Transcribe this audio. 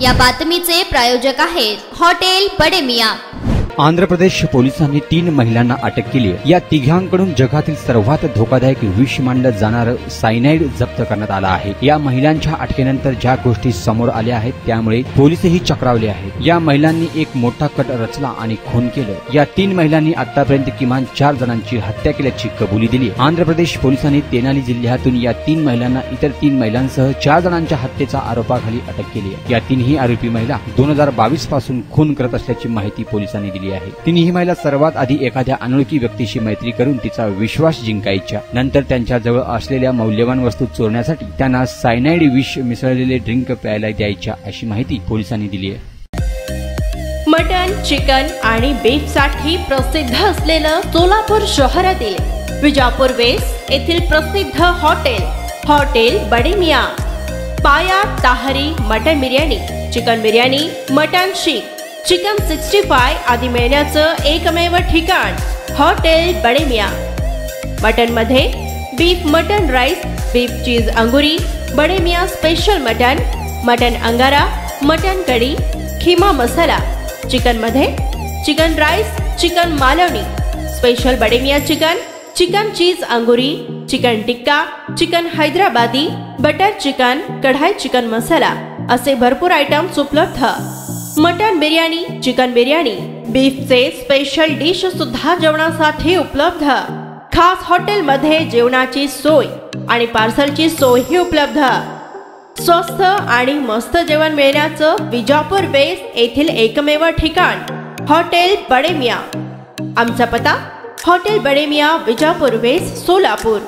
या बातमीचे प्रायोजक आहेत हॉटेल बडे मियां। आंध्र प्रदेश पोलिसांनी 3 महिलांना अटक केली आहे। या तिघांकडून जगातील सर्वात धोकादायक विष मानलं जाणारं सायनाइड जप्त करण्यात आलं आहे। या महिलांच्या अटकेनंतर ज्या गोष्टी समोर आल्या आहेत त्यामुळे पोलिसही चक्रावले आहेत। या महिलांनी एक मोठा कट रचला आणि खून केलं। या 3 महिलांनी आतापर्यंत किमान 4 जणांची हत्या केल्याची कबुली दिली। आंध्र प्रदेश पोलिसांनी तेनाली जिल्ह्यातून या 3 महिलांना इतर 3 महिलांसह 4 जणांच्या हत्येचा आरोपाखाली अटक केली आहे। या तिन्ही आरोपी महिला 2022 पासून खून करत असल्याची माहिती पोलिसांनी दिली आहे। तिन्ही महिला सर्वात आधी एखाद्या अनोळखी व्यक्तीशी मैत्री करून तिचा विश्वास जिंकायच्या, नंतर त्यांच्या जवळ असलेल्या मौल्यवान वस्तू चोरण्यासाठी त्यांना सायनाइड विष मिसळलेले ड्रिंक प्यायला द्यायच्या, अशी माहिती पोलिसांनी दिली आहे। मटन, चिकन आणि बीफ साठी प्रसिद्ध असलेलं सोलापूर शहरातील विजापूर वेस्ट येथील प्रसिद्ध hotel Bade Miyan. Paya tahari mutton biryani, chicken biryani, mutton seekh, chicken 65 आदी मिळण्याचं एकमेव ठिकाण हॉटेल बडे मियां। मटन मध्ये beef mutton rice, beef cheese angoori, Bade Miyan special mutton angara, mutton kadhi, keema masala. Chicken मध्ये chicken rice, chicken Malvani, special Bade Miyan chicken cheese angoori, chicken tikka, chicken Hyderabadi, butter chicken, kadai chicken masala असे भरपूर आयटम्स उपलब्ध। मटन बिर्याणी, चिकन बिर्याणी, बीफचे स्पेशल डिश सुद्धा जेवणासाठी उपलब्ध। खास हॉटेल मध्ये जेवणाची सोय आणि पार्सलची सोयही उपलब्ध। स्वस्त आणि मस्त जेवण मिळण्याचं विजापूर वेस्ट येथील एकमेव ठिकाण हॉटेल बडे मियां। आमचा पत्ता हॉटेल बडे मियां, विजापूर वेस्ट, सोलापूर।